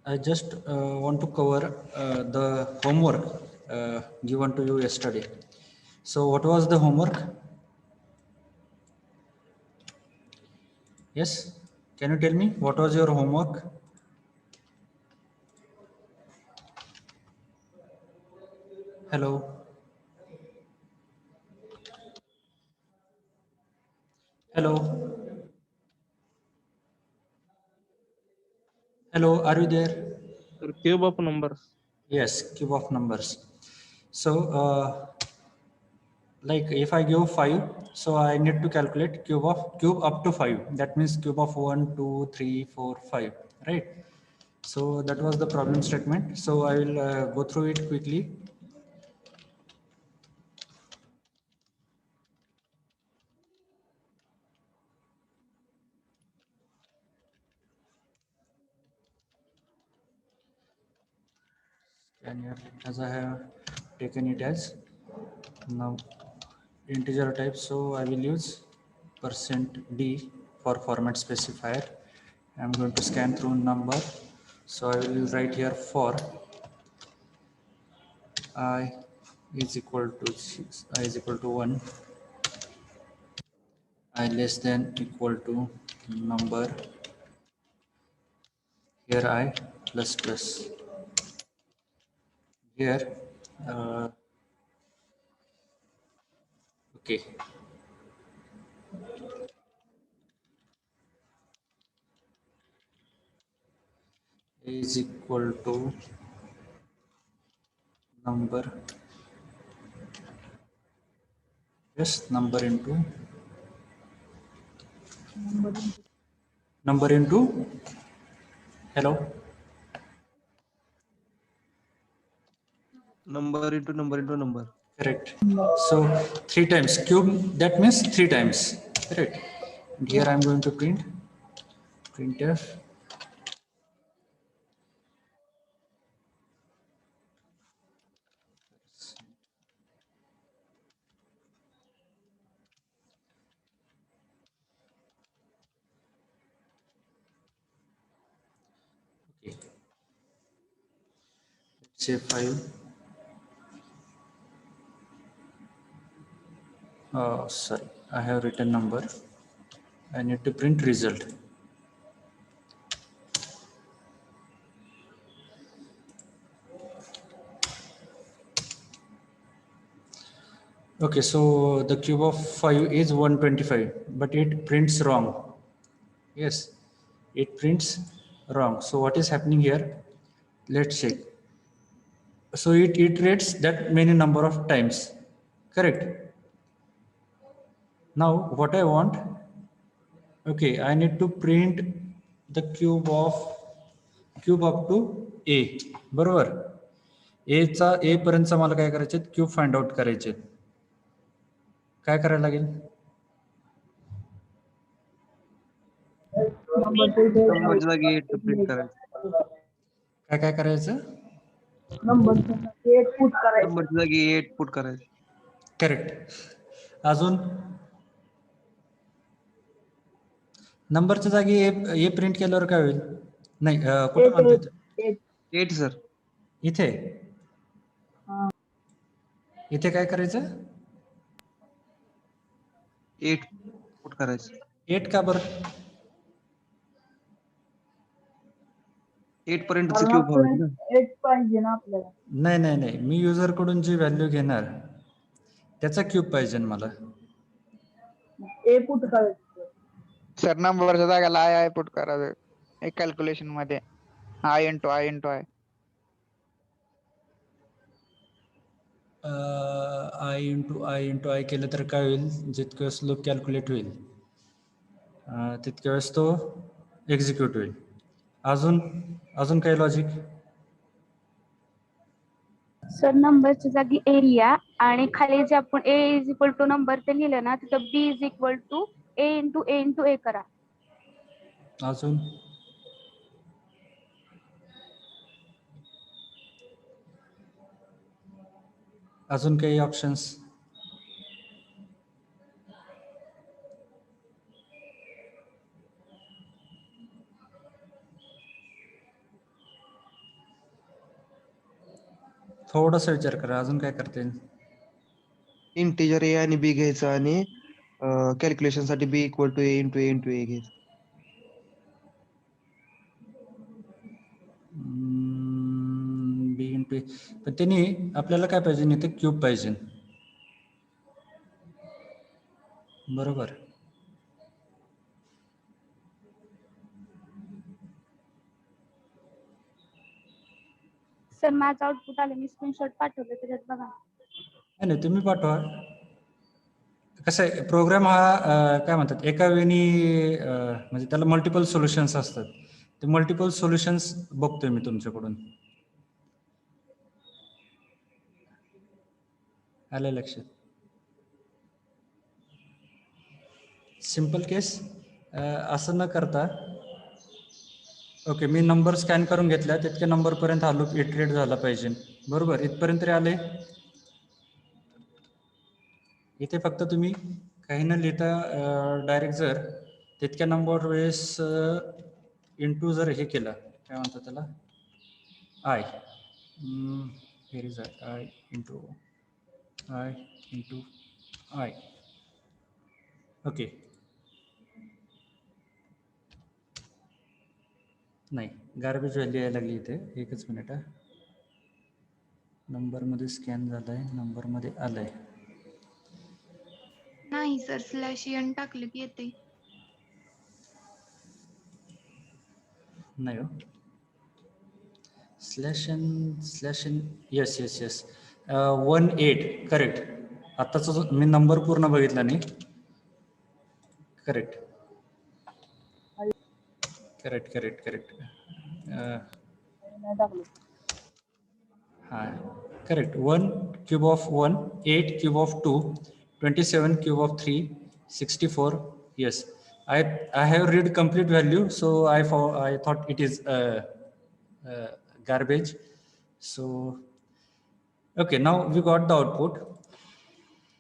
I just want to cover the homework given to you yesterday. So what was the homework? Yes, can you tell me what was your homework? Hello. Hello. Hello, are you there? Sir, cube of numbers. Yes, cube of numbers. So like if I give 5, so I need to calculate cube up to 5. That means cube of 1, 2, 3, 4, 5, right? So that was the problem statement. So I will go through it quickly. And here, as I have taken it as now integer type, so I will use %d for format specifier. I'm going to scan through number, so I will write here for I is equal to 6, I is equal to 1, I less than equal to number, here I plus plus, here okay, A is equal to number, yes, number into hello, Number into number into number. correct. So 3 times cube, that means 3 times, correct. And here I'm going to printf. Okay, let's say 5. Sorry, I have written number. I need to print result. Okay, so the cube of 5 is 125, but it prints wrong. Yes, it prints wrong. So what is happening here? Let's check. So it iterates that many number of times, correct? Now what I want, okay, I need to print the cube up to a, बरोबर. A पर्यंत मला काय करायचे, cube find out करायचे. काय करायला लागेल? नंबरच्या जागी 8 प्रिंट करायचं. काय काय करायचं? नंबरच्या जागी 8 पुट करायचं. करेक्ट. अजून नंबरच्या जागी ए प्रिंट केल्यावर काय होईल? नाही, कुठे म्हणतोय? 8 सर. इथे इथे काय करायचं? 8 पुट करायचं. 8 का बरं? 8 पर्यंतचं क्यूब हवं ना. 8 पाहिजे ना आपल्याला. नाही नाही नाही, मी युजर कडून जी व्हॅल्यू घेणार त्याचा क्यूब पाहिजे मला. ए पुट करायचं सर, नंबरच्या जागेला आय पुट करावे एक कॅल्क्युलेशन मध्ये. I into I I into I केलं तर काय होईल? जितक्या वेळेस लूप कॅल्क्युलेट होईल तितक्या वेळेस तो एक्झिक्यूट होईल. अजून काही लॉजिक? सर, नंबरच्या जागी एरिया आणि खाली जे आपण A is equal to number ते लिहिलं ना, तिथं B is equal to A into A करा. अजून काही ऑप्शन्स? थोडासा विचार करा, अजून काय करता येईल? इंटिजर ए आणि बी घ्यायचं आणि कॅल्क्युलेशन साठी बी इक्वल टू ए इंटू ए घ्यायचं. बी इंटू ए, पण त्यांनी आपल्याला काय पाहिजे, इथे क्यूब पाहिजे. बरोबर. सर माझं आउटपुट आलं, मी स्क्रीनशॉट पाठवले त्याच्यात बघा. नाही तुम्ही पाठवा. कसं आहे, प्रोग्राम हा काय म्हणतात, एका वेळी म्हणजे त्याला मल्टिपल सोल्युशन्स असतात. ते मल्टिपल सोल्युशन्स बघतोय मी तुमच्याकडून. आलं लक्षात? सिंपल केस असं न करता, ओके मी नंबर स्कॅन करून घेतल्या, तितक्या नंबरपर्यंत हा लूप इटरेट झाला पाहिजे. बरोबर, इथपर्यंत तरी आले. इथे फक्त तुम्ही काही न लिहिता डायरेक्ट जर तितक्या नंबर वेळेस इंटू जर हे केलं, काय म्हणतात त्याला, i, here is i into i. Okay, नाही गार्बेज व्हॅल्यू यायला लागली इथे. एकच मिनिट हा, नंबरमध्ये स्कॅन झालाय, नंबरमध्ये आलंय. नाही सर, स्लॅश एन टाकलं की येते. नाही हो, स्लॅश एन येस 18 करेक्ट. आत्ताचा जो मी नंबर पूर्ण बघितला नाही. करेक्ट. नाही टाकलं. हां correct. 1 cube of 1, 8 cube of 2, 27 cube of 3, 64. Yes, I have read complete value, so I thought it is garbage. So okay, now we got the output.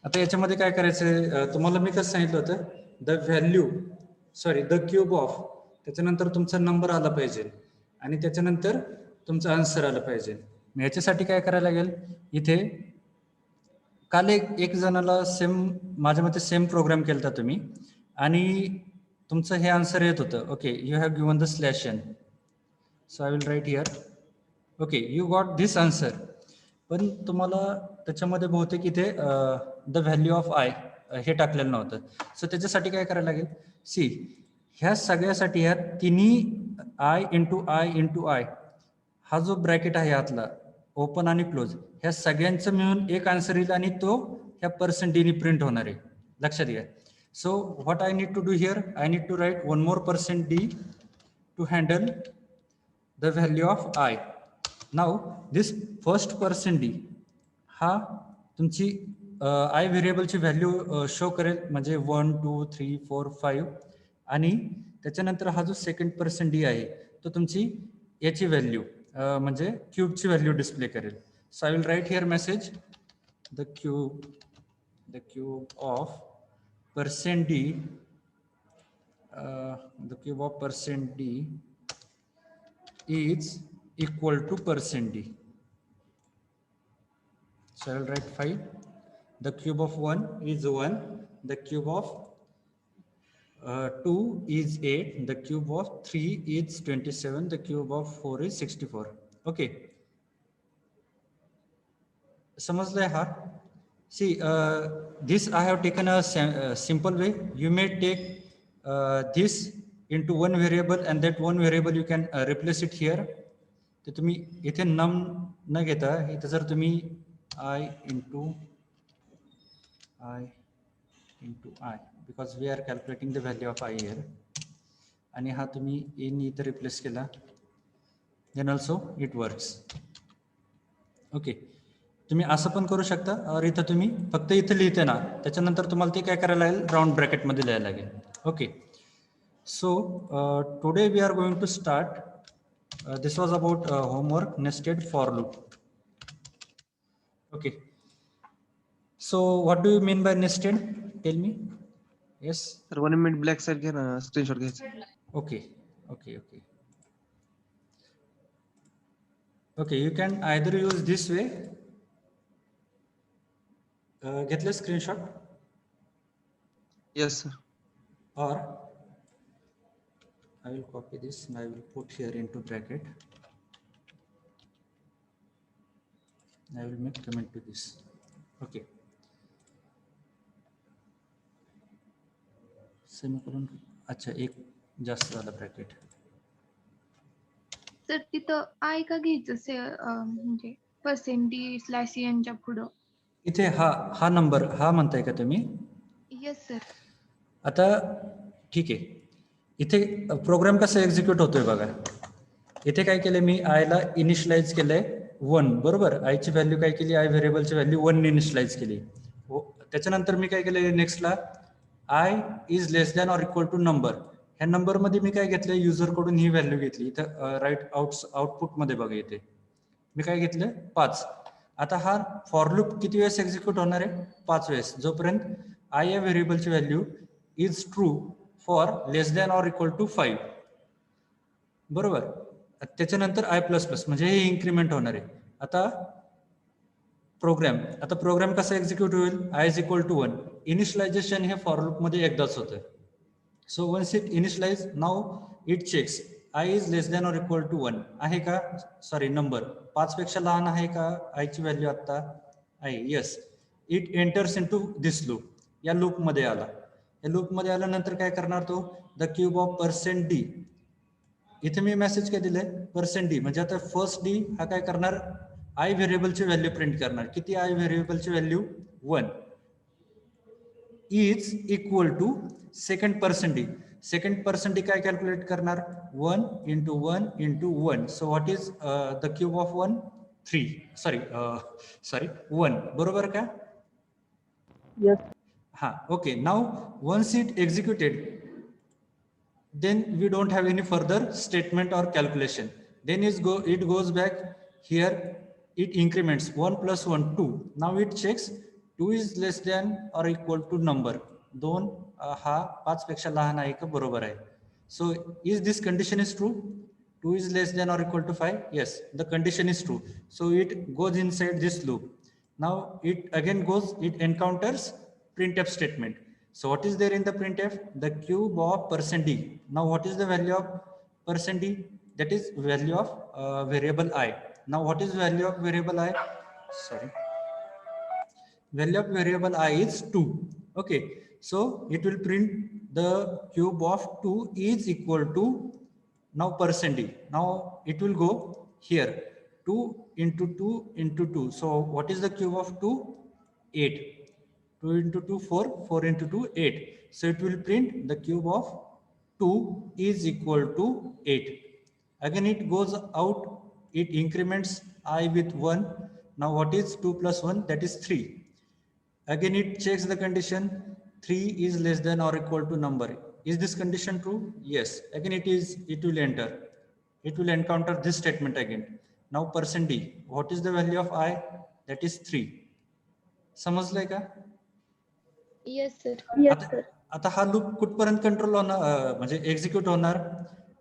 आता याच्यामध्ये काय करायचं, तुम्हाला मी कसं सांगितलं होतं, द क्यूब ऑफ, त्याच्यानंतर तुमचा नंबर आला पाहिजे आणि त्याच्यानंतर तुमचा आन्सर आला पाहिजे. ह्याच्यासाठी काय करायला लागेल, इथे काल एक जणाला सेम माझ्या मते सेम प्रोग्राम केला तुम्ही आणि तुमचं हे आन्सर येत होतं. Okay, you have given the slash n, so I will write here. Okay, you got this answer. पण तुम्हाला त्याच्यामध्ये बहुतेक इथे द व्हॅल्यू ऑफ आय हे टाकलेलं नव्हतं. सो त्याच्यासाठी काय करायला लागेल, सी ह्या सगळ्यासाठी ह्या तिन्ही आय इंटू आय हा जो ब्रॅकेट आहे आतला ओपन आणि क्लोज, ह्या सगळ्यांचं मिळून एक आन्सर येईल आणि तो ह्या %d प्रिंट होणार आहे. लक्षात घ्या. So what I need to do here, I need to write one more %d to handle the value of i. Now this first %d हा तुमची आय व्हेरिएबलची व्हॅल्यू शो करेल, म्हणजे 1 2 3 4 5, आणि त्याच्यानंतर हा जो सेकंड %d आहे तो तुमची याची व्हॅल्यू म्हणजे क्यूबची व्हॅल्यू डिस्प्ले करेल. So I will write here message, the cube of %d, the cube of %d is equal to %d. So I will write 5. The cube of 1 is 1. The cube of 2 is 8. The cube of 3 is 27. The cube of 4 is 64. Okay. समजलंय हा? See, this I have taken a simple way. You may take this into one variable and that one variable you can replace it here. तर तुम्ही इथे नम न घेता इथे जर तुम्ही I into I because we are calculating the value of I here, आणि हा तुम्ही a नी इथे रिप्लेस केला, then also it works. Okay, तुम्ही असं पण करू शकता, और इथं तुम्ही फक्त इथं लिहिते ना, त्याच्यानंतर तुम्हाला ते काय करायला लागेल, राऊंड ब्रॅकेटमध्ये लिहायला लागेल. Okay, so today we are going to start. This was about homework, nested for loop. Okay, so what do you mean by nested? Tell me. Yes. तर 1 मिनिट ब्लॅक साईड घे ना, स्क्रीनशॉट घ्यायचं. Okay. You can either use this way घेतले screenshot Yes, sir. or I will copy this and I will put here into bracket. I will make comment to this. Okay. Semicolon अच्छा एक जास्त झाला bracket. Sir तिथं I का घ्यायचं म्हणजे %/च्या पुढं? इथे हा नंबर हा म्हणताय का तुम्ही? Yes sir. आता ठीक आहे. इथे प्रोग्राम कसा एक्झिक्यूट होतोय बघा. इथे काय केलंय मी आयला इनिशियलाइज केलंय 1 बरोबर. आयची व्हॅल्यू काय केली, आय व्हेरिएबलची व्हॅल्यू 1 ने इनिशियलाइज केली. त्याच्यानंतर मी काय केलंय नेक्स्टला I is less than or equal to number. ह्या नंबर मध्ये मी काय घेतलं, युजर कडून ही व्हॅल्यू घेतली. इथं राईट आउटपुट मध्ये बघा इथे मी काय घेतलं 5. आता हा फॉर लूप किती वेळेस एक्झिक्यूट होणार आहे, 5 वेळेस, जोपर्यंत आय या व्हेरिएबलची value is true for less than or equal to 5 बरोबर. त्याच्यानंतर आय प्लस प्लस म्हणजे हे इन्क्रीमेंट होणार आहे. आता प्रोग्राम कसा एक्झिक्यूट होईल, i is equal to 1. Initialisation हे फॉर लूप मध्ये एकदाच होतं. So once it initialise now it checks i is less than or equal to 1 आहे का, सॉरी नंबर 5 पेक्षा लहान आहे का आयची व्हॅल्यू आता आहे, yes. It enters into this loop. या लूप मध्ये आला. या लूप मध्ये आल्यानंतर काय करणार तो, द क्यूब ऑफ %d. इथे मी मेसेज काय दिलंय %d म्हणजे आता फर्स्ट डी हा काय करणार, आय व्हेरिएबलची व्हॅल्यू प्रिंट करणार. किती आय व्हेरिएबलची value 1 is equal to second %d. Second %d काय कॅल्क्युलेट करणार 1 into 1 into 1. So what is the cube of 1 3 sorry 1 बरोबर का. Yes. हा okay. Now once it executed then we don't have any further statement or calculation. Then it goes back here, it increments 1 plus 1 2. Now it checks 2 is less than or equal to number 2 हा 5 पेक्षा लहान आहे का बरोबर आहे. So is this condition is true, 2 is less than or equal to 5, yes the condition is true. So it goes inside this loop. Now it again goes, it encounters printf statement. So what is there in the printf, the cube of %d. Now what is the value of %d, that is value of variable I. Now what is value of variable I, sorry, value of variable I is 2. Okay, so it will print the cube of 2 is equal to now %d. Now it will go here 2 into 2 into 2. So what is the cube of 2, 8. 2 into 2 4, 4 into 2 8. So it will print the cube of 2 is equal to 8. Again it goes out, it increments I with 1. Now what is 2 plus 1, that is 3. Again it checks the condition 3 is less than or equal to number. Is this condition true, yes. Again it will enter, it will encounter this statement again. Now %d, what is the value of I, that is 3. समजलंय का. Yes sir. Yes sir. आता हा loop कुठपर्यंत control होणार म्हणजे execute होणार,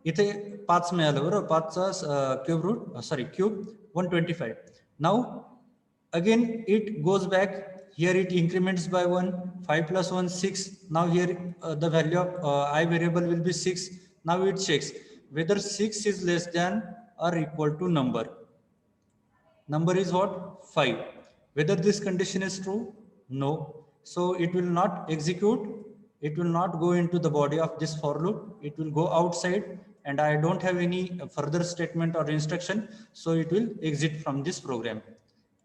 इथे 5 मिळालं बरोबर, 5चा cube root sorry cube 125. Now again it goes back here, it increments by 1. 5 plus 1 6. Now here the value of I variable will be 6. Now it checks whether 6 is less than or equal to number. Number is what, 5. Whether this condition is true, no. So it will not execute, it will not go into the body of this for loop, it will go outside and I don't have any further statement or instruction, so it will exit from this program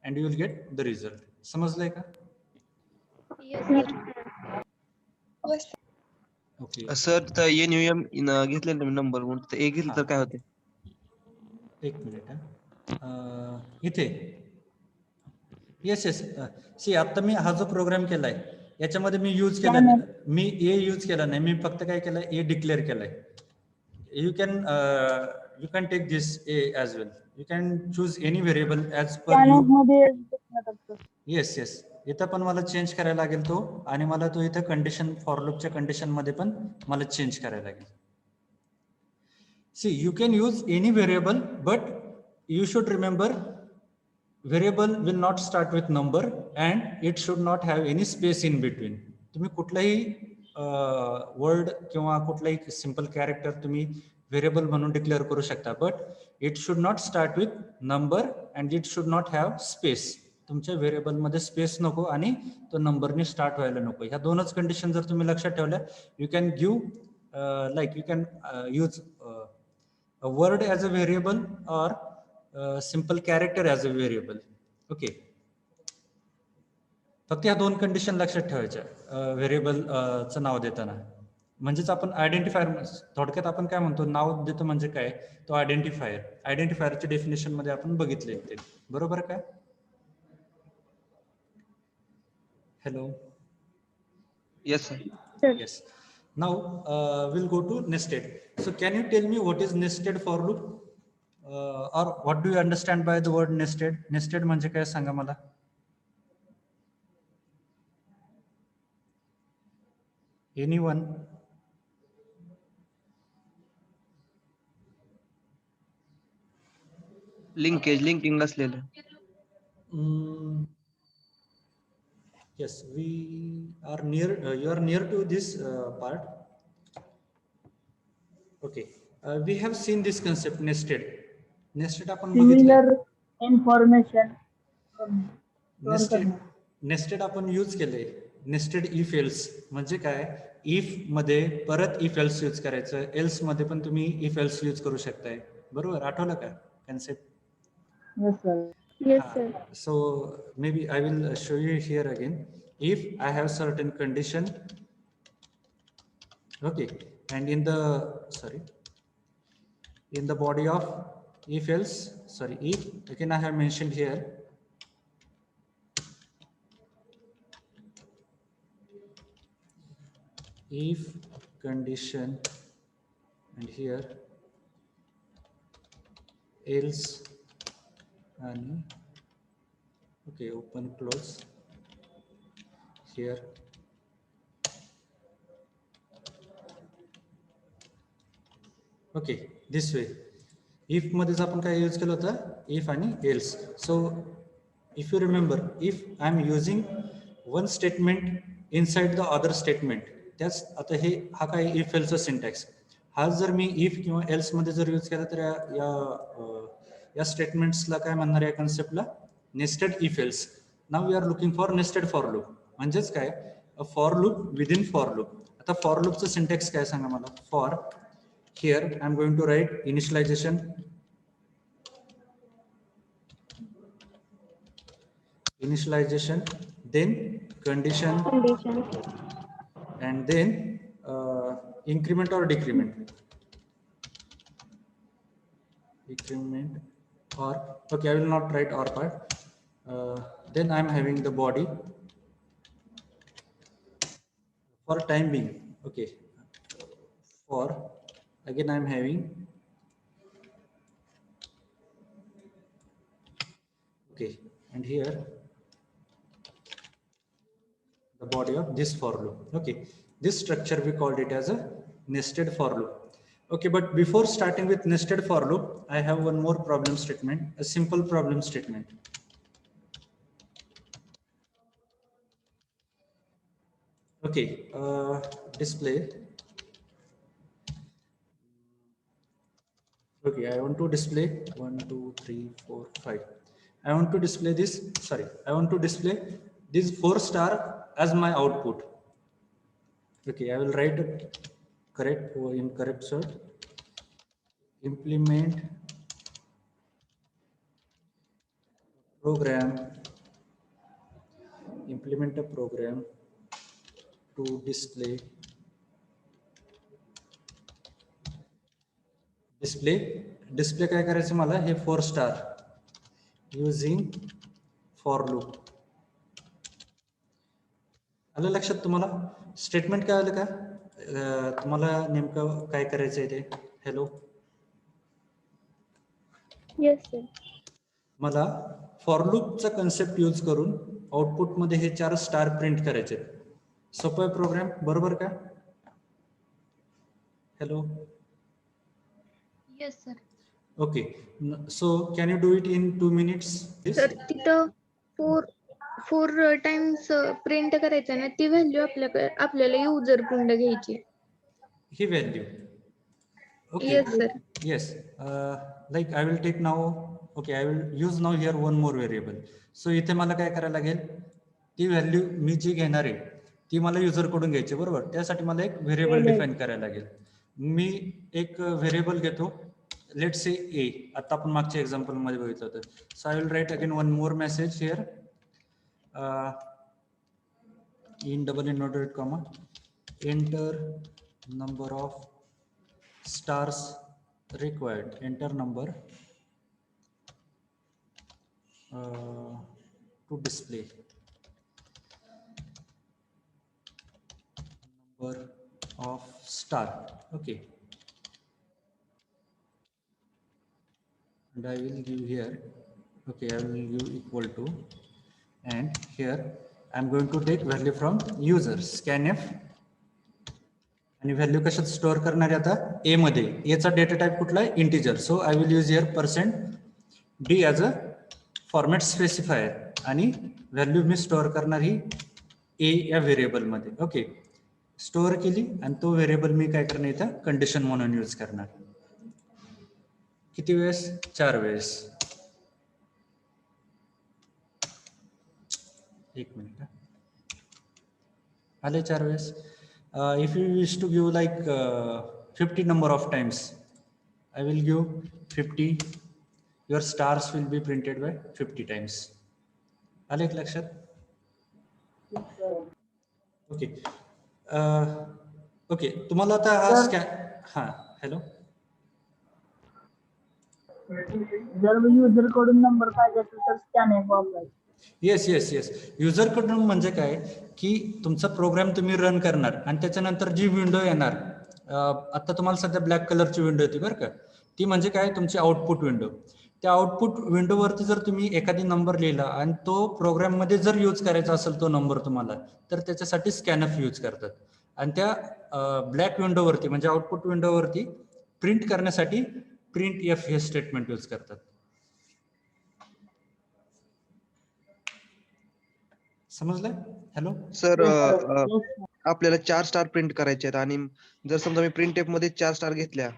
and you will get the result. समजलंय का. Yes sir. Okay sir तर NUM घेतले ना number म्हणून तर एक घेतलं तर काय होते. एक मिनिट इथे येस येस सी आता मी हा जो प्रोग्राम केलाय याच्यामध्ये मी यूज केला, मी ए यूज केला नाही, मी फक्त काय केलंय ए डिक्लेअर केलाय. You can take this a as well, you can choose any variable as per you. Yes yes इथं पण मला चेंज करायला लागेल तो, आणि मला तो इथं कंडिशन फॉर लूपच्या कंडिशन मध्ये पण मला चेंज करायला लागेल. See you can use any variable but you should remember variable will not start with number and it should not have any space in between. तुम्ही कुठलाही वर्ड किंवा कुठलाही सिंपल कॅरेक्टर तुम्ही व्हेरिएबल म्हणून डिक्लेअर करू शकता, but it should not start with number and it should not have space. तुमच्या व्हेरिएबलमध्ये स्पेस नको आणि तो नंबरने स्टार्ट व्हायला नको. ह्या दोनच कंडिशन जर तुम्ही लक्षात ठेवल्या, you can give like you can use a word as a variable or simple character as a variable. Okay, फक्त ह्या दोन कंडिशन लक्षात ठेवायच्या व्हेरिएबलचं नाव देताना. म्हणजेच आपण आयडेंटिफायर, थोडक्यात आपण काय म्हणतो, नाव देतो म्हणजे काय, तो आयडेंटिफायर. आयडेंटिफायरच्या डेफिनेशन मध्ये आपण बघितले ते, बरोबर काय? Hello. Yes sir. Sir Yes. Now we'll go to nested. So can you tell me what is nested for loop? Or what do you understand by the word nested? Nested म्हणजे काय सांगा मला. Anyone? लिंकिंग असलेलं. Yes, we are near. You are near to this part. Okay, we have seen this concept nested. Nested आपण बघितलं. Similar information nested आपण use केले. Nested if else म्हणजे काय, इफ मध्ये परत इफ एल्स यूज करायचं, एल्स मध्ये पण तुम्ही इफ एल्स यूज करू शकताय. बरोबर, आठवलं का concept? Yes sir. Yes sir. So maybe I will show you here again. If I have certain condition, okay, and in the body of if else, if again I have mentioned here, if condition and here else and okay, open close here. Okay, this way. If मध्येच आपण काय use केलं होतं, if आणि else. So if you remember, if I'm using one statement inside the other statement, त्याच आता हे हा काय if else सिंटॅक्स, हा जर मी if किंवा else मध्ये जर यूज केला तर या स्टेटमेंट्सला काय म्हणणार या कन्सेप्टला, nested if else. Now we are looking for nested for loop. म्हणजेच काय, for loop within for loop. आता फॉर लूपचं सिंटॅक्स काय सांगा मला. For here I'm going to write initialization, then condition, and then increment or decrement. Or okay, I will not write or part. Then I'm having the body for time being. Okay, for again I'm having okay, and here the body of this for loop. Okay, this structure we called it as a nested for loop. Okay, but before starting with nested for loop, I have one more problem statement, a simple problem statement. Okay, display. Okay, I want to display 1, 2, 3, 4, 5. I want to display this. Sorry, I want to display this 4 star as my output. Okay, I will write it correct or incorrect. So implement a program to display काय करायचं मला, हे 4 star using for loop. आलं लक्षात तुम्हाला statement काय आलं का, तुम्हाला नेमकं काय करायचंय ते. हॅलो. Yes sir. मला फॉर लूपचा कन्सेप्ट यूज करून आउटपुट मध्ये हे 4 स्टार प्रिंट करायचे. सोपं आहे प्रोग्राम, बरोबर का? Hello. Yes sir. Okay. So can you do it in 2 minutes, please? Sir तिथं फोर फोर टाइम्स प्रिंट करायचं ना, ती व्हॅल्यू आपल्याला युजर कडून घ्यायची. ही value. Okay. Yes sir. Yes. Like I will take now. Okay, I will use now here one more variable. So इथे मला काय करायला लागेल, ती व्हॅल्यू मी जी घेणार आहे ती मला युजर कडून घ्यायची, बरोबर. त्यासाठी मला एक व्हेरिएबल डिफाईन करायला लागेल. मी एक व्हेरिएबल घेतो, लेट से ए. आता आपण मागच्या एक्झाम्पल मध्ये बघितलं होतं. So I will right again one more message here in double inverted comma, enter number of stars required, enter number to display number of star. Okay, and I will give here, okay, I will give equal to, and here I am going to take value from user, scanf, आणि value कशात store करणार आहे आता, ए मध्ये. एचा data type कुठला आहे, integer. So I will use here %d as a format specifier, आणि व्हॅल्यू मी स्टोअर करणार ही ए या व्हेरिएबल मध्ये. ओके, स्टोअर केली आणि तो व्हेरिएबल मी काय करणार इथं कंडिशन म्हणून यूज करणार. किती वेळेस, 4 वेळेस. एक मिनिट, आले 4 वेळेस. If you wish to give like 50 number of times, I will give 50. Your stars will be printed by 50 times. आले एक लक्षात? ओके. ओके, तुम्हाला आता हा स्कॅन, हॅलो, जर युजर कडून नंबर पाहिजे असेल तर स्कॅन वापरायचं. Yes yes yes. युजर कडून म्हणजे काय की तुमचा प्रोग्राम तुम्ही रन करणार आणि त्याच्यानंतर जी विंडो येणार, आता तुम्हाला सध्या ब्लॅक कलरची विंडो येते बरं का, ती म्हणजे काय तुमची आउटपुट विंडो. त्या आउटपुट विंडोवरती जर तुम्ही एखादी नंबर लिहिला आणि तो प्रोग्राम मध्ये जर यूज करायचा असेल तो नंबर तुम्हाला, तर त्याच्यासाठी स्कॅनफ यूज करतात. आणि त्या ब्लॅक विंडोवरती म्हणजे आउटपुट विंडोवरती प्रिंट करण्यासाठी प्रिंट एफ हे स्टेटमेंट यूज करतात. समजलं? हॅलो सर, आपल्याला 4 स्टार प्रिंट करायचे आहेत आणि जर समजा मी प्रिंट टेप मध्ये 4 स्टार घेतल्या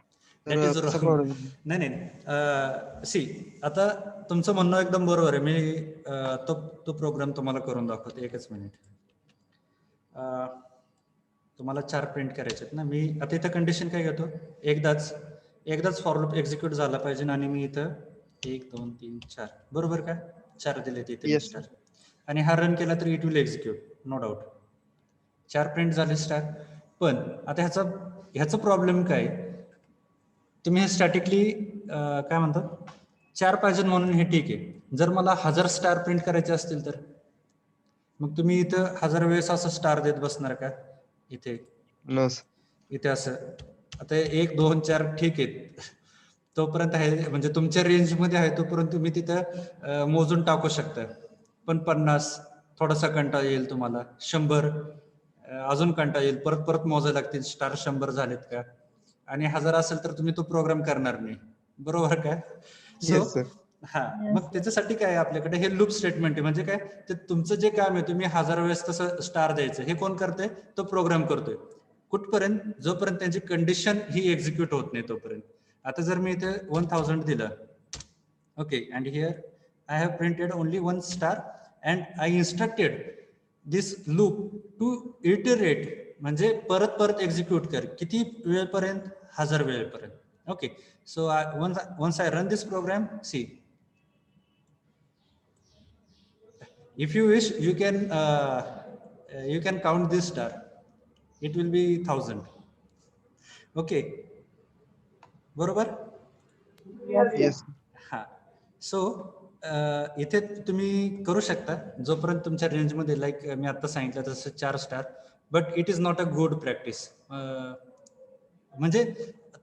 That तर is कसं wrong. कळलं? नाही सी, आता तुमचं म्हणणं एकदम बरोबर आहे. मी तो प्रोग्राम तुम्हाला करून दाखवतो, एकच मिनिट. तुम्हाला 4 प्रिंट करायचे आहेत ना. मी आता इथं कंडिशन काय घेतो, एकदाच फॉर लूप एक्झिक्यूट झाला पाहिजे आणि मी इथं 1 2 3 4 बरोबर का 4 दिले तिथे Yes, स्टार, आणि हा रन केला तर it will execute, no doubt. 4 print झाले स्टार. पण आता ह्याचा प्रॉब्लेम काय, तुम्ही हे स्टॅटिकली काय म्हणतात 4 पाहिजे म्हणून हे ठीक आहे. जर मला 1000 स्टार प्रिंट करायचे असतील तर मग तुम्ही इथं 1000 वेळेस असं स्टार देत बसणार का, इथे असं. आता 1 2 4 ठीक आहे, तोपर्यंत आहे म्हणजे तुमच्या रेंज मध्ये आहे तोपर्यंत तुम्ही तिथं मोजून टाकू शकता. पण 50 थोडासा कंटाळा येईल तुम्हाला, 100 अजून कंटाळा येईल, परत मोजायला लागतील स्टार 100 झालेत का, आणि 1000 असेल तर तुम्ही तो प्रोग्राम करणार नाही, बरोबर का. सो मग त्याच्यासाठी काय आपल्याकडे हे लूप स्टेटमेंट आहे. म्हणजे काय, ते तुमचं जे काम आहे तुम्ही 1000 वेळेस तसं स्टार द्यायचं, हे कोण करतंय, तो प्रोग्राम करतोय. कुठपर्यंत, जोपर्यंत त्यांची कंडिशन ही एक्झिक्यूट होत नाही तोपर्यंत. आता जर मी इथे 1000 दिलं, okay, and here I have printed only 1 star and I instructed this loop to iterate, म्हणजे परत एक्झिक्यूट कर. किती वेळेपर्यंत, 1000 वेळेपर्यंत. Okay, so once I run this program, see, if you wish you can count this star, it will be 1000. Okay, बरोबर. हा, so इथे तुम्ही करू शकता जोपर्यंत तुमच्या रेंज मध्ये, लाईक मी आता सांगितलं तसं 4 star. But it is not a good practice. म्हणजे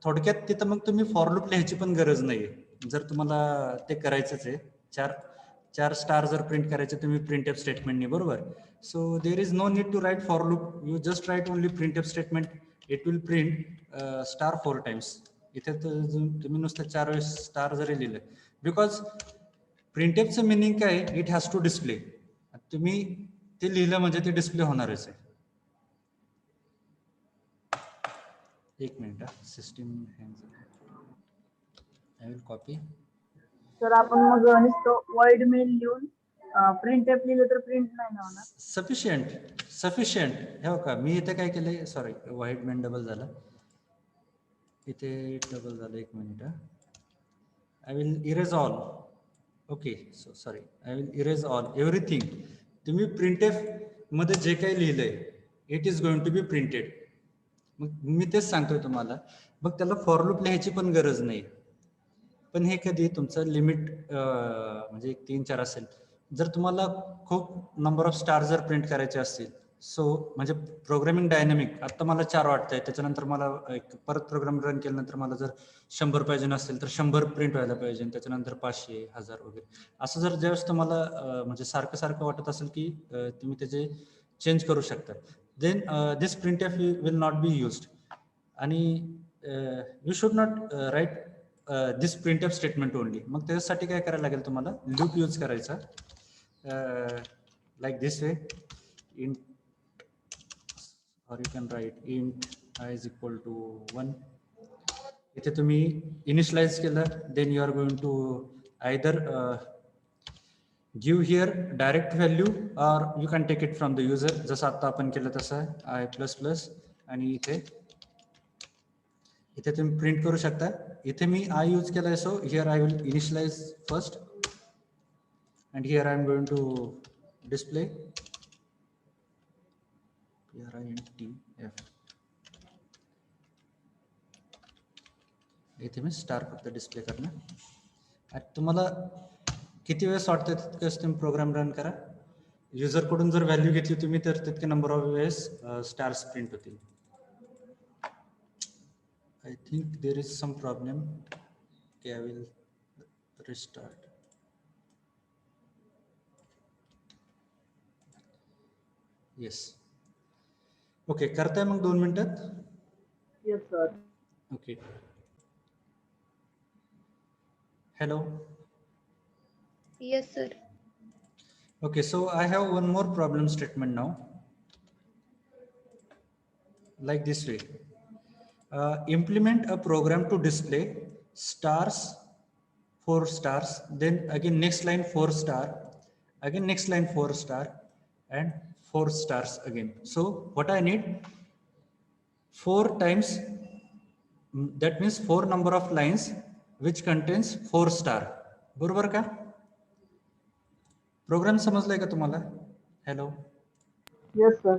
थोडक्यात तिथं मग तुम्ही फॉर लूप लिहायची पण गरज नाहीये, जर तुम्हाला ते करायचंच आहे. 4 स्टार जर प्रिंट करायचे तुम्ही प्रिंट एफ स्टेटमेंटने, बरोबर. So there is no need to write for loop, you just write only print F statement. It will print star 4 times. इथे तुम्ही नुसतं 4 वेळेस स्टार जरी लिहिलं, बिकॉज प्रिंटेपचं मिनिंग काय आहे, इट हॅज टू डिस्प्ले. तुम्ही ते लिहिलं म्हणजे ते डिस्प्ले होणारच आहे. एक minute, system I will copy. तर आपण मग नुसतं void main लिहून प्रिंट एफ लिहिलं तर प्रिंट नाही ना होणार. सफिशियंट. हे का मी इथे काय केलंय, सॉरी व्हाईट मेन डबल झालं, इथे डबल झालं. एक minute, I will erase all. Okay, so sorry, I will erase all everything. तुम्ही प्रिंटेफ मध्ये जे काही लिहिलंय it is going to be printed. मग मी तेच सांगतोय तुम्हाला, मग त्याला फॉर लूप लिहायची पण गरज नाही. पण हे कधी तुमचं लिमिट म्हणजे 3-4 असेल, जर तुम्हाला खूप नंबर ऑफ स्टार जर प्रिंट करायचे असतील, सो म्हणजे प्रोग्रामिंग डायनॅमिक, आता मला 4 वाटतंय, त्याच्यानंतर मला एक परत प्रोग्राम रन केल्यानंतर मला जर 100 पाहिजे नसेल तर 100 प्रिंट व्हायला पाहिजे, त्याच्यानंतर 500, 1000 वगैरे असं जर ज्यावेळेस तुम्हाला म्हणजे सारखं वाटत असेल की तुम्ही त्याचे चेंज करू शकता, then this printf will not be used. आणि you should not write this print F statement only. मग त्याच्यासाठी काय करायला लागेल तुम्हाला, लूप यूज करायचा, like this way, int, or you can write int I is equal to 1. इथे तुम्ही इनिशियलाइज केलं, then you are going to either give here direct value or you can take it from the user, जसं आता आपण केलं तसं I++, आणि इथे तुम्ही प्रिंट करू शकता. इथे मी I यूज केलाय, so here I will initialize first and here I am going to display printf. इथे मी स्टार फक्त डिस्प्ले करणार. आणि तुम्हाला किती वेळेस वाटतं तितकंच तुम्ही प्रोग्राम रन करा. युजर कडून जर व्हॅल्यू घेतली तुम्ही तर तितके नंबर ऑफ वेळेस स्टार्स प्रिंट होतील. I think there is some problem. Okay, I will restart. Yes. Okay, करताय मग 2 मिनिटात. Yes sir. Okay. Hello. Yes sir. Okay, so I have one more problem statement now. Like this way. Implement a program to display stars, 4 stars, then again next line 4 star, again next line 4 star, and 4 stars again. So what I need, 4 times, that means 4 number of lines which contains 4 star. बरोबर का? Programme समजलाय का तुम्हाला? Hello. Yes sir.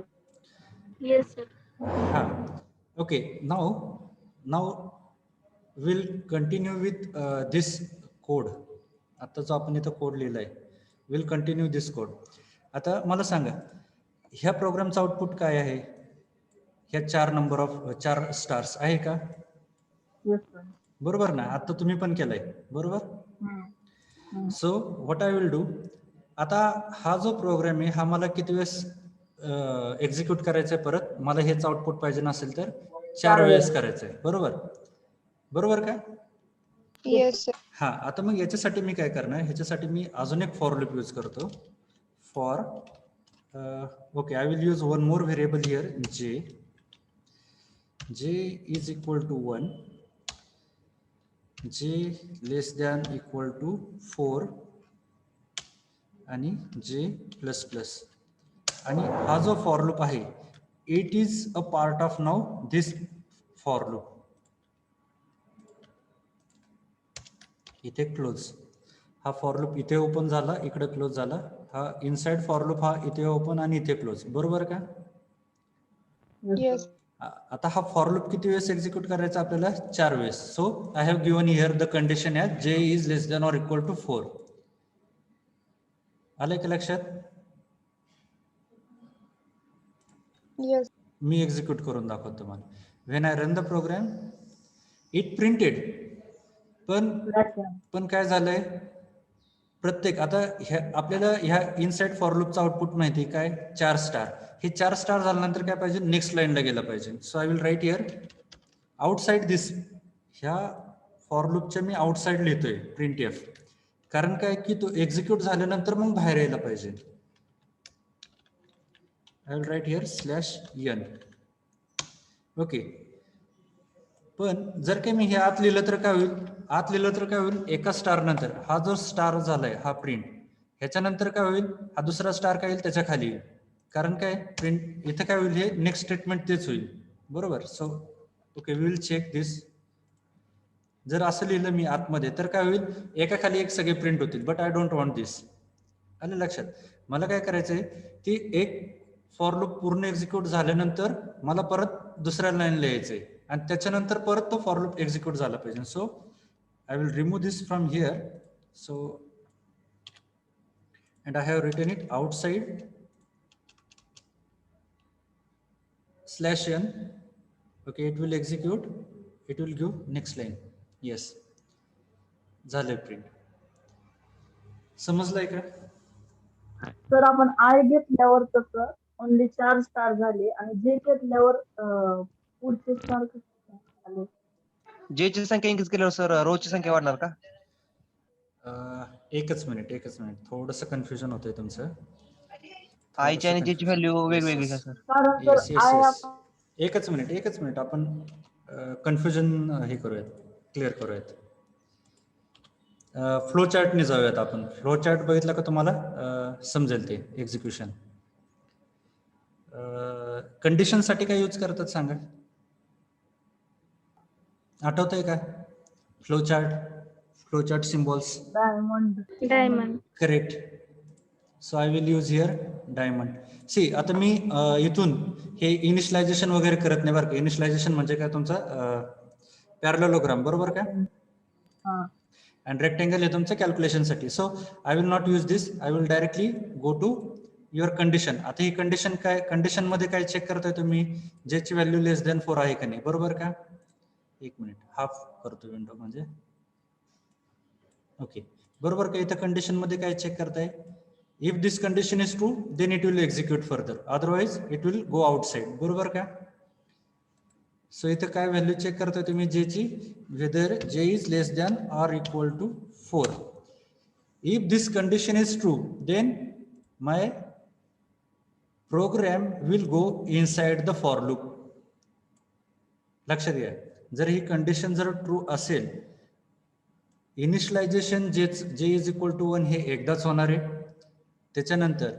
Yes sir. हा. Okay, now we'll continue with this code. आता जो आपण इथं code लिहिलाय, we'll continue this code. आता मला सांगा, ह्या प्रोग्रामचं आउटपुट काय आहे? ह्या 4 स्टार्स आहे का? Yes sir. बरोबर ना? आता तुम्ही पण केलंय, बरोबर? So what I will do, आता हा जो प्रोग्राम आहे हा मला किती वेळेस एक्झिक्यूट करायचंय, परत मला हेच आउटपुट पाहिजे नसेल तर 4 वेळेस करायचंय, बरोबर का? Yes sir. हा. आता मग याच्यासाठी मी काय करणार, ह्याच्यासाठी मी अजून एक फॉर लूप यूज करतो. For okay, I will use one more variable here, जे इज इक्वल टू 1, जे लेस दॅन इक्वल टू 4, आणि जे प्लस प्लस. आणि हा जो फॉर लूप आहे, it is a part of now this for loop. इथे क्लोज, हा फॉर लूप इथे ओपन झाला, इकडे क्लोज झाला. हा इनसाइड फॉर लूप हा इथे ओपन आणि इथे क्लोज, बरोबर का? Yes. आता हा फॉर लूप किती वेळेस एक्झिक्यूट करायचा आपल्याला? 4 वेळेस. So I have given here the condition as J is less than or equal to 4. आलंय का लक्षात? Yes. मी एक्झिक्यूट करून दाखवतो तुम्हाला. When I run the program it printed, पण काय झालंय, प्रत्येक आता आपल्याला ह्या इनसाइड फॉर लूपचा आउटपुट माहिती काय? 4 स्टार. हे 4 स्टार झाल्यानंतर काय पाहिजे? नेक्स्ट लाईनला गेला पाहिजे. So I will write here outside this, ह्या फॉर लूपच्या मी आउटसाइड लिहितोय प्रिंट एफ, कारण काय की तो एक्झिक्यूट झाल्यानंतर मग बाहेर यायला पाहिजे. I will write here /n. Okay, पण जर काही मी हे आत लिहिलं तर काय होईल, आत लिहिलं तर काय होईल, एका स्टार नंतर हा जो स्टार झालाय हा प्रिंट, ह्याच्यानंतर काय होईल, हा दुसरा स्टार काय येईल त्याच्या खाली येईल, कारण काय प्रिंट इथं काय होईल, हे नेक्स्ट स्टेटमेंट तेच होईल. बरोबर. So okay, we will check this. जर असं लिहिलं मी आतमध्ये तर काय होईल, एका खाली एक सगळे प्रिंट होतील, बट आय डोंट वॉन्ट दिस. आलं लक्षात. मला काय करायचंय की एक फॉर लूप पूर्ण एक्झिक्यूट झाल्यानंतर मला परत दुसऱ्या लाईनला यायचंय आणि त्याच्यानंतर परत तो फॉर लूप एक्झिक्यूट झाला पाहिजे. So I will remove this from here. So and I have written it outside /n. Okay, it will execute, it will give next line. Yes, झाले प्रिंट. समजलंय का? सर आपण आय घेतल्यावर तसं only 4 star झाले आणि जे घेतल्यावर पुढचे स्टार कसे आले? जे ची संख्या इन्क्रीज केल्यावर सर रो ची संख्या वाढणार का? एकच मिनिट, थोडंसं कन्फ्युजन होतंय तुमचं. आय ची आणि जे ची व्हॅल्यू वेगवेगळी का सर? कारण yes sir yes I yes, एकच मिनिट आपण कन्फ्युजन हे करूयात, क्लिअर करूयात. फ्लो चार्टने जाऊयात आपण. फ्लो चार्ट बघितला का तुम्हाला समजेल ते एक्झिक्युशन. कंडिशनसाठी काय यूज करतात सांगा, आठवतंय का? Flow chart symbols. Diamond. Correct. So I will use here diamond. See आता मी इथून हे इनिशियलायझेशन वगैरे करत नाही बरं का. इनिशियलायझेशन म्हणजे काय, तुमचा पॅरलेलोग्राम, बरोबर का? अँड रेक्टेंगल हे तुमचं कॅल्क्युलेशनसाठी. So I will not use this, I will directly go to your condition. आता ही कंडिशन काय, कंडिशन मध्ये काय चेक करताय तुम्ही, ज्याची व्हॅल्यू <4 आहे का नाही, बरोबर का? एक मिनिट, हाफ करतो विंडो म्हणजे. ओके, बरोबर का? इथं कंडिशन मध्ये काय चेक करताय, if this condition is true then it will execute further, otherwise it will go outside, बरोबर का? सो इथं काय व्हॅल्यू चेक करताय तुम्ही, जे ची, वेदर जे is <4. If this condition is true then my program will go inside the for loop. लक्षात घ्या, जर ही कंडिशन जर ट्रू असेल, इनिशियलायझेशन जे =1 हे एकदाच होणार आहे. त्याच्यानंतर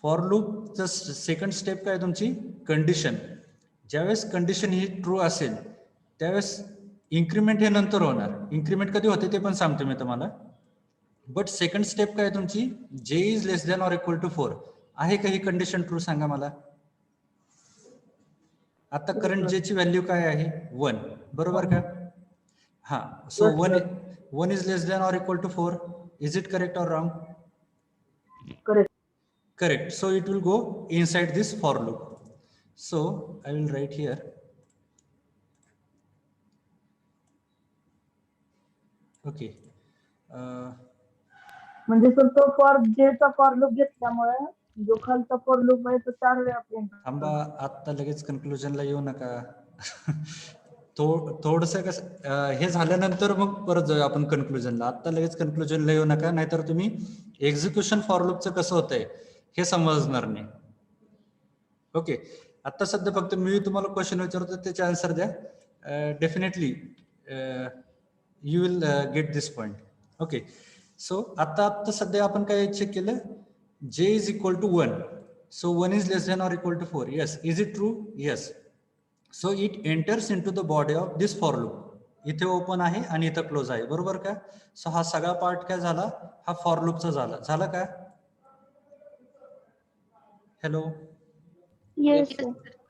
फॉर लूपचं सेकंड स्टेप काय तुमची, कंडिशन. ज्यावेळेस कंडिशन ही ट्रू असेल त्यावेळेस इन्क्रीमेंट हे नंतर होणार. इन्क्रीमेंट कधी होते ते पण सांगतो मी तुम्हाला. बट सेकंड स्टेप काय तुमची, जे इज <4 आहे का ही कंडिशन ट्रू, सांगा मला. आता करंट जे ची व्हॅल्यू काय आहे, 1, बरोबर का? हा, so 1 is <4. Is it correct or wrong? Correct. So it will go inside this for loop. So I will write here. Okay. म्हणजे सर तो फॉर जेचा फॉर लूप घेतल्यामुळे जो खालचा फॉर लूप आहे तो 4 वेळा प्रिंट. थांबा, आता लगेच कन्क्लुजनला येऊ नका. थोडस कसं हे झाल्यानंतर मग परत जाऊया आपण कन्क्लुजनला. आता लगेच कन्क्लुजनला येऊ नका, नाहीतर तुम्ही एक्झिक्युशन फॉर लूपचं कसं होतंय हे समजणार नाही. ओके, आता सध्या फक्त मी तुम्हाला क्वेश्चन विचारतो, त्याचे आन्सर द्या. Definitely you will get this point. Okay, so आता सध्या आपण काय चेक केलं, जे is =1. So 1 is <4. Yes. Is it true? Yes. So it enters into the body of this for loop. इथे ओपन आहे आणि इथं क्लोज आहे, बरोबर का? सो हा सगळा पार्ट काय झाला, हा फॉर लूपचा झाला का? हॅलो. येस.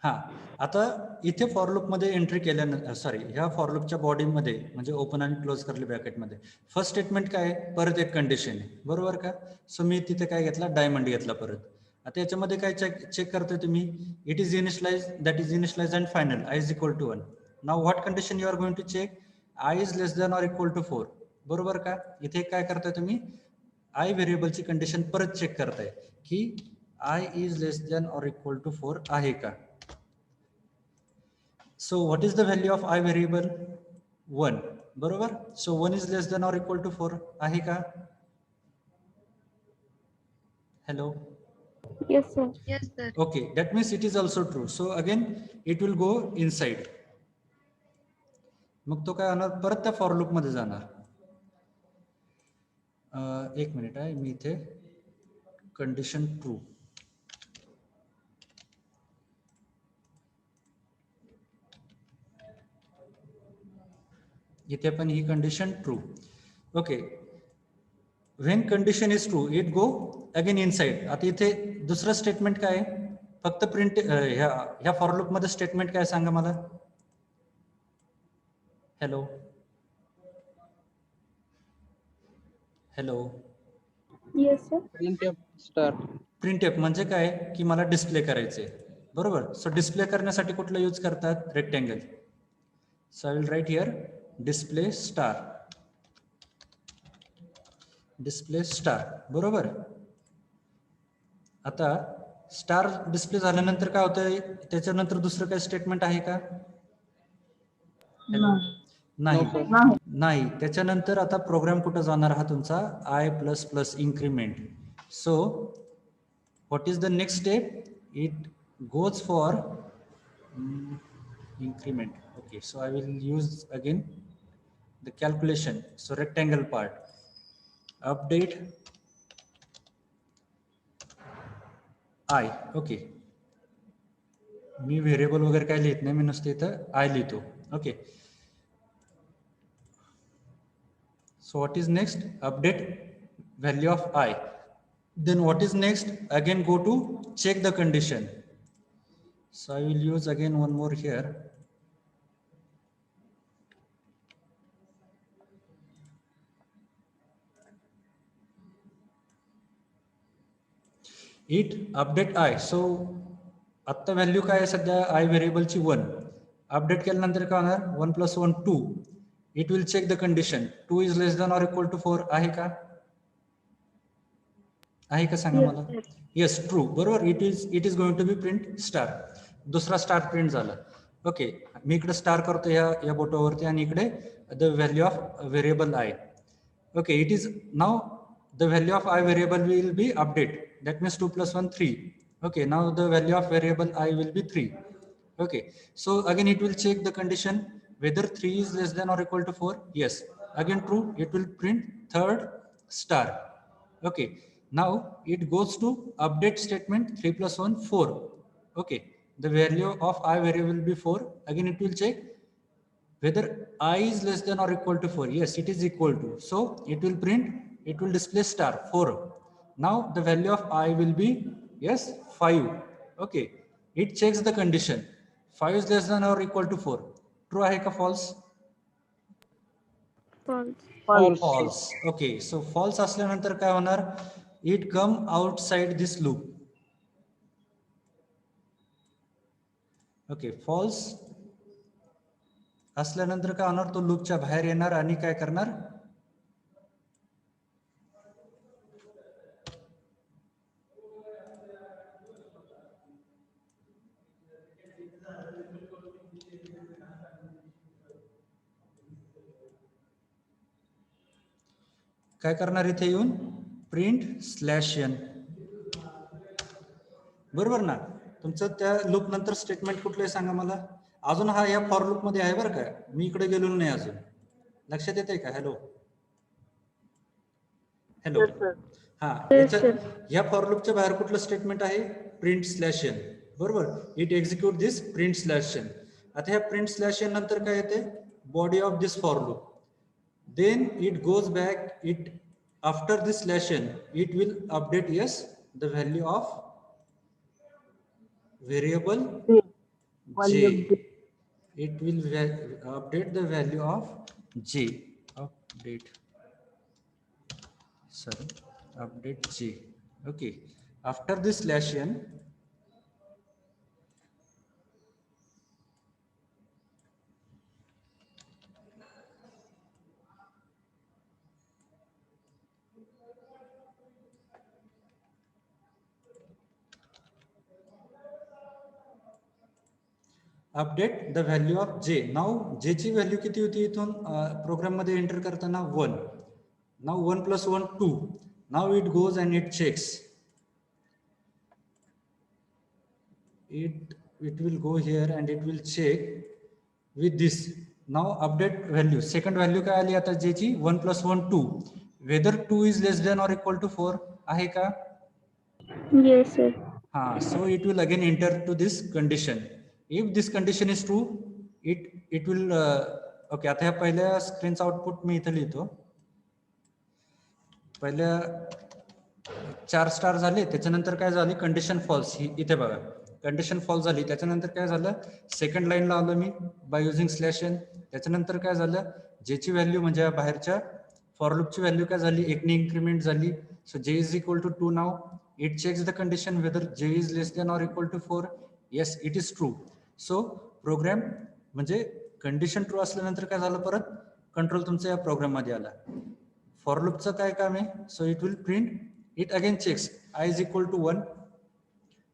हा, आता इथे फॉर लूप मध्ये एंट्री केल्यानंतर, सॉरी, ह्या फॉर लूपच्या बॉडीमध्ये म्हणजे ओपन आणि क्लोज करली ब्रॅकेट मध्ये फर्स्ट स्टेटमेंट काय आहे, परत एक कंडिशन आहे, बरोबर का? सो मी तिथे काय घेतला, डायमंड घेतला परत. आता याच्यामध्ये काय चेक करतोय तुम्ही, it is initialise, that is initialise and final, i is =1. Now what condition you are going to check, i is <4. बरोबर का? इथे काय करताय तुम्ही, i व्हेरिएबलची कंडिशन परत चेक करताय की i is <4 आहे का. So what is the value of i variable? 1 बरोबर. So 1 is less than or equal to 4 आहे का? Hello. Yes sir. Yes sir. Okay, that means it is also true. So again it will go inside. मग तो काय होणार, परत त्या for loop मध्ये जाणार. एक मिनिट आहे, मी इथे कंडिशन ट्रू, इथे पण ही condition true. Okay, when condition is true it go again inside. आता इथे दुसरं स्टेटमेंट काय आहे, फक्त प्रिंट ह्या फॉर लूप मध्ये स्टेटमेंट काय सांगा मला. Hello hello. Yes sir. Print F म्हणजे काय की मला डिस्प्ले करायचे, बरोबर. सो डिस्प्ले करण्यासाठी कुठलं यूज करतात, rectangle. So I will write here display star, display star, बरोबर. आता स्टार डिस्प्ले झाल्यानंतर काय होतंय, त्याच्यानंतर दुसरं काय स्टेटमेंट आहे का? नाही नाही. नाही. त्याच्यानंतर आता प्रोग्राम कुठं जाणार हा तुमचा, I plus plus increment. So what is the next step, it goes for increment. Okay, so I will use again the calculation. So rectangle part, update I. Okay, me variable वगैरे काय लिहित नाही, मी नुसते इथं आय लिहितो. Okay, so what is next, update value of I. Then what is next, again go to check the condition. So I will use again one more here. It update I. So आत्ता value काय आहे सध्या, I व्हेरिएबलची 1. Update केल्यानंतर काय होणार, 1 + 1 2. It will check the condition, 2 is less than or equal to 4 आहे का? आहे का सांगा मला. येस, ट्रू, बरोबर. It is going to be print star. दुसरा स्टार प्रिंट झाला. ओके, मी इकडे स्टार करतो या बोटावरती, आणि इकडे the value of variable i. Okay, it is now the value of I variable will be update. That means 2 + 1 3. Okay, now the value of variable I will be 3. Okay, so again it will check the condition whether 3 is less than or equal to 4. Yes, again true, it will print third star. Okay, now it goes to update statement, 3 + 1 4. Okay, the value of I variable will be 4. Again it will check whether I is less than or equal to 4. Yes, it is equal to. So it will print, it will display star 4. Now the value of I will be, yes, 5. Okay, it checks the condition, 5 is less than or equal to 4. True आहे का false? False. Okay, so false असल्यानंतर काय होणार, it come outside this loop. Okay, false असल्यानंतर काय होणार, तो लूपच्या बाहेर येणार आणि काय करणार, काय करणार इथे येऊन, प्रिंट /n. बरोबर ना. तुमचं त्या लूप नंतर स्टेटमेंट कुठलं सांगा मला. अजून हा या फॉर लूप मध्ये आहे बरं का, मी इकडे गेलेलो नाही अजून. लक्षात येते का? Hello hello. हा, या फॉर लूपच्या बाहेर कुठलं स्टेटमेंट आहे, प्रिंट /n. बरोबर, it execute this print /n. आता ह्या प्रिंट /n नंतर काय येते, body of this for loop. Then it goes back, it after this /n it will update, yes, the value of variable j. It will update the value of j. Update j. Okay, after this /n update the value of जे. नाव जे ची value किती होती इथून programme मध्ये enter करताना 1. Now 1 + 1 2. Now it goes and it checks. It will go here and it will check with this. Now update value. Second value काय आली आता जे ची 1 + 1 2. Whether 2 is less than or equal to 4 आहे का? Yes, sir. हा, so it will again enter to this condition. If this condition is true, it will okay. आता ह्या पहिल्या स्क्रीनचा आउटपुट मी इथे लिहितो. पहिल्या 4 स्टार झाले, त्याच्यानंतर काय झाली, कंडिशन फॉल्स. इथे बघा कंडिशन फॉल्स झाली. त्याच्यानंतर काय झालं, सेकंड लाईनला आलो मी बाय युझिंग /n. त्याच्यानंतर काय झालं, जेची व्हॅल्यू म्हणजे बाहेरच्या फॉर लूपची व्हॅल्यू काय झाली, 1 ने इन्क्रीमेंट झाली. So J is equal to 2. Now it checks the condition whether जे is less than or equal to 4. Yes, it is true. So program म्हणजे कंडिशन ट्रू असल्यानंतर काय झालं, परत कंट्रोल तुमच्या या प्रोग्राम मध्ये आला. फॉर लूपचं काय काम आहे, so it will print, it again checks I is equal to 1.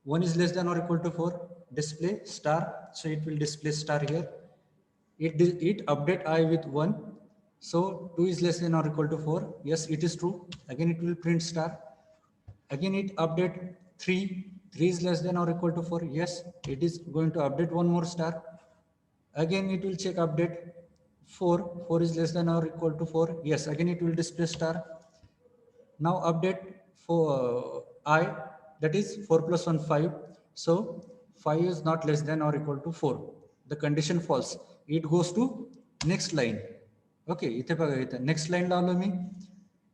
1 is less than or equal to 4. Display star. So it will display star here. It update I with 1. So 2 is less than or equal to 4. Yes, it is true. Again it will print star. Again it update 3. 3 is less than or equal to 4. Yes, it is going to update one more star. Again it will check update 4. 4 is less than or equal to 4. Yes, again it will display star. Now update for I, that is 4 + 1 5. So 5 is not less than or equal to 4. The condition false. It goes to next line. Okay, इथे बघा, इथे next line ला आलो मी.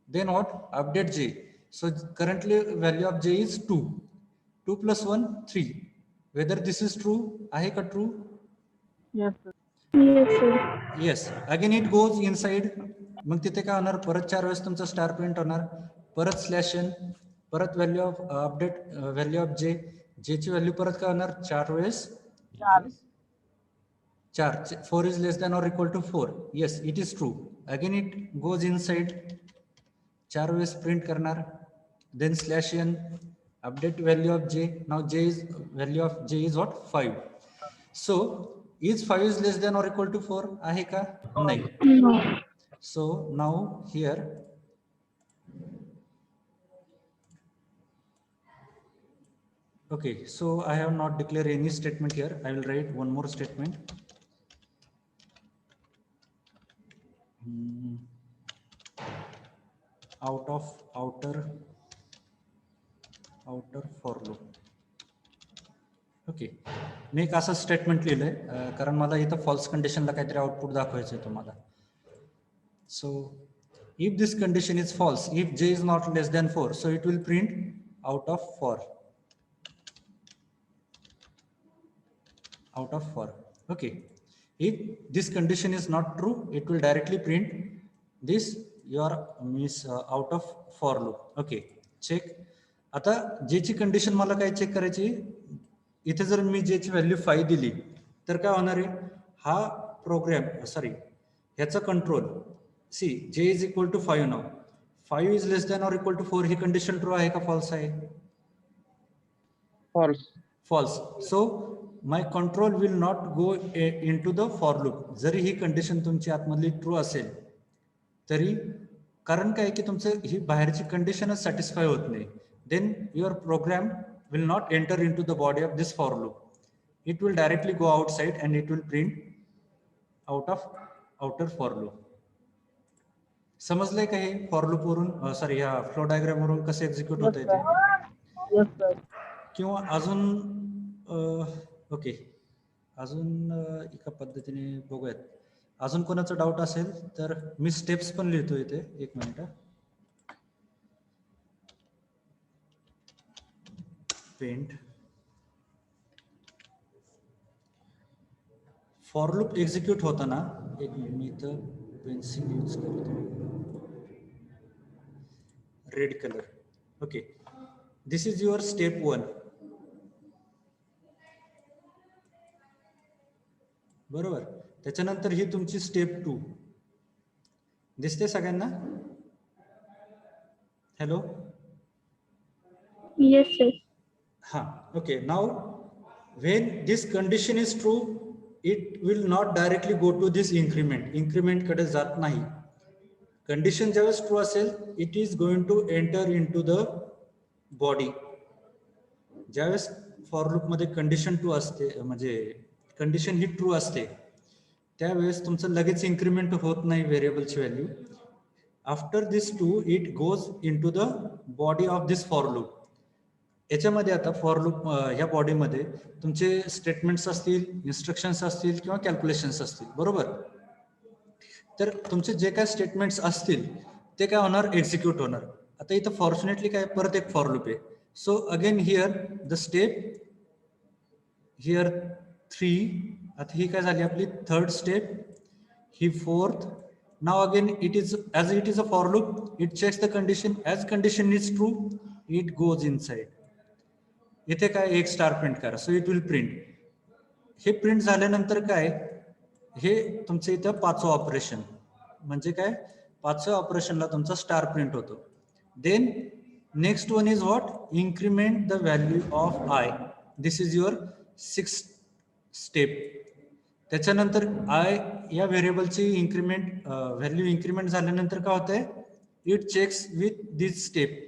Then what? Update J. So currently value of J is 2. 2 + 1 3. Whether this is true, आहे का true? Yes, sir. Yes, sir. Yes. Again it goes inside. मग तिथे काय होणार, परत 4 वेळेस तुमचा स्टार प्रिंट होणार. परत /n. परत value of update value of जे. जे ची व्हॅल्यू परत काय होणार, 4 वेळेस 4. 4. 4 is less than or equal to 4. Yes, it is true. Again it goes inside. 4 वेळेस प्रिंट करणार. Then /n. Update value of j. Now j is value of j is what, 5. So is 5 is less than or equal to 4 आहे का? नाही. No. So now here okay, so I have not declared any statement here. I will write one more statement. Out of outer for loop. Okay, मी एक असं statement लिहिलंय कारण मला इथं फॉल्स कंडिशनला काहीतरी आउटपुट दाखवायचं आहे तुम्हाला. So if this condition is false, if j is not less than 4, so it will print out of for. Okay, if this condition is not true, it will directly print this your out of for loop. Okay, check. आता j ची condition मला काय check करायची, इथे जर मी j ची value 5 दिली तर काय होणार आहे, हा प्रोग्राम सॉरी ह्याचा control see j is equal to 5. Now 5 is less than or equal to 4. ही कंडिशन ट्रू आहे का फॉल्स आहे? False. So my control will not go into the for loop. जरी ही कंडिशन तुमची आतमधली ट्रू असेल तरी, कारण काय की तुमचं ही बाहेरची कंडिशनच सॅटिस्फाय होत नाही, then your program will not enter into the body of this for loop. It will directly go outside and it will print out of outer for loop. समजलंय का हे फॉर लूप वरून सॉरी या flow diagram वरून कसं execute होत ते? Yes, sir. किंवा अजून ओके, अजून एका पद्धतीने बघूयात. अजून कोणाचं डाऊट असेल तर मी स्टेप्स पण लिहितो इथे. एक मिनिट. पेंट फॉर लूप एक्झिक्यूट होताना, एक मिनिट मी इथं पेन्सिल यूज करतो, red colour. Okay, this is your step 1. बरोबर. त्याच्यानंतर ही तुमची स्टेप 2 दिसते सगळ्यांना? Hello. Yes, sir. Okay, now when this condition is true, it will not directly go to this increment कडे जात नाही. कंडिशन ज्यावेळेस ट्रू असेल it is going to enter into the body. ज्यावेळेस फॉर लूप मध्ये condition true असते, म्हणजे condition ही true असते, त्यावेळेस तुमचं लगेच इन्क्रीमेंट होत नाही व्हेरिएबलची value. After this two it goes into the body of this for loop. याच्यामध्ये आता फॉर लूप ह्या बॉडीमध्ये तुमचे स्टेटमेंट्स असतील, इन्स्ट्रक्शन्स असतील किंवा कॅल्क्युलेशन्स असतील, बरोबर. तर तुमचे जे काय स्टेटमेंट्स असतील ते काय होणार, एक्झिक्यूट होणार. आता इथं फॉर्च्युनेटली काय परत एक फॉर लूप आहे. So again here the step here 3. आता ही काय झाली आपली थर्ड स्टेप, ही fourth. Now again it is as it is a for loop, it checks the condition. As condition is true it goes inside. इथे काय एक स्टार प्रिंट करा, सो इट विल प्रिंट. हे प्रिंट झाल्यानंतर काय, हे तुमचं इथं 5वं ऑपरेशन, म्हणजे काय 5व्या ऑपरेशनला तुमचा स्टार प्रिंट होतो. Then next one is what, increment the value of i. This is your 6th step. त्याच्यानंतर आय या व्हेरिएबलची इन्क्रीमेंट व्हॅल्यू इन्क्रीमेंट झाल्यानंतर काय होतंय, it checks with this step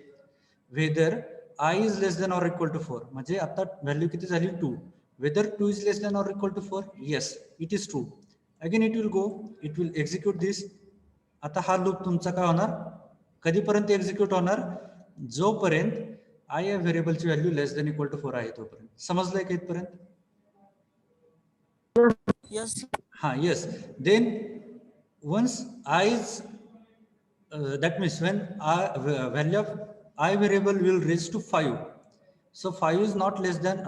whether I is less than or equal to 4. म्हणजे आता value किती झाली 2. Whether 2 is less than or equal to 4, yes it is true. Again it will go, it will execute this. आता हा loop तुमचा काय होणार, कधीपर्यंत एक्झिक्यूट होणार, जोपर्यंत I या व्हेरिएबलची value less than equal to 4 आहे तोपर्यंत. समजलंय का इथपर्यंत? हा, yes. Then once I is that means when value of I variable will reach to 5. So 5 is not less than,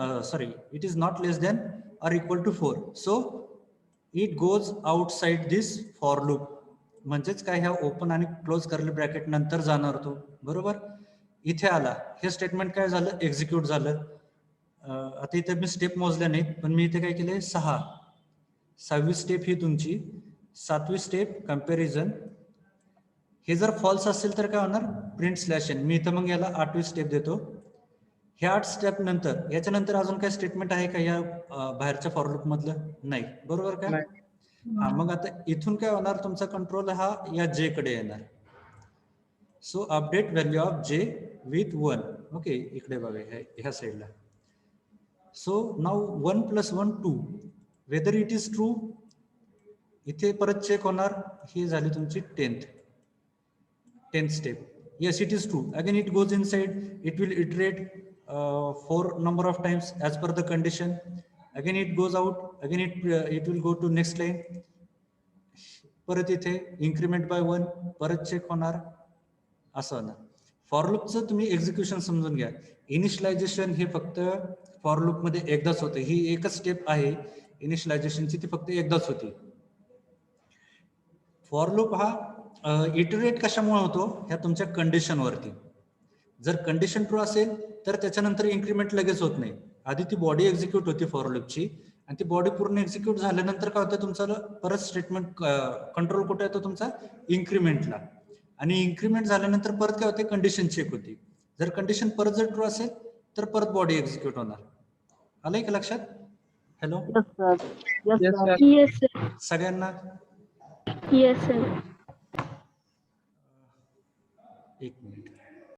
it is not less than or equal to 4. So it goes outside this for loop. म्हणजेच काय, ह्या open आणि close curly bracket नंतर जाणार तो, बरोबर. इथे आला, हे स्टेटमेंट काय झालं, एक्झिक्यूट झालं. आता इथे मी स्टेप मोजल्या नाहीत, पण मी इथे काय केले 6. 6वी स्टेप ही तुमची, 7वी स्टेप कंपॅरिझन. हे जर फॉल्स असेल तर काय होणार, प्रिंट स्लॅश एन. मी इथं मग याला 8वी स्टेप देतो. ह्या 8 स्टेप नंतर याच्यानंतर अजून काय स्टेटमेंट आहे का या बाहेरच्या फॉर लूप मधलं, नाही, बरोबर का. हा, मग आता इथून काय होणार, तुमचा कंट्रोल हा या जे कडे येणार. सो अपडेट व्हॅल्यू ऑफ जे विथ 1. ओके, इकडे बघा ह्या साईडला. So now 1 + 1 2. Whether it is true, इथे परत चेक होणार. ही झाली तुमची 10th step. Yes, it is true. Again it goes inside, it will iterate 4 number of times as per the condition. Again it goes out, again it will go to next line. परत इथे increment by 1, परत check होणार, असं होणार. For लूपचं तुम्ही execution समजून घ्या. Initialization हे फक्त फॉर लूप मध्ये एकदाच होते. ही एकच स्टेप आहे इनिशियलायझेशनची, ती फक्त एकदाच होती. फॉर लूप हा इटरेट कशामुळे होतो, ह्या तुमच्या कंडिशन वरती. जर कंडिशन ट्रू असेल तर त्याच्यानंतर इन्क्रीमेंट लगेच होत नाही. आधी ती बॉडी एक्झिक्यूट होती फॉर लूपची, आणि ती बॉडी पूर्ण एक्झिक्यूट झाल्यानंतर काय होतं, तुमचं परत स्टेटमेंट कंट्रोल कुठे येतो तुमचा, इन्क्रीमेंटला. आणि इन्क्रीमेंट झाल्यानंतर परत काय होते, कंडिशन चेक होती. जर कंडिशन परत जर ट्रू असेल तर परत बॉडी एक्झिक्यूट होणार. आलंय का लक्षात? Hello, yes sir. सगळ्यांना? Yes sir.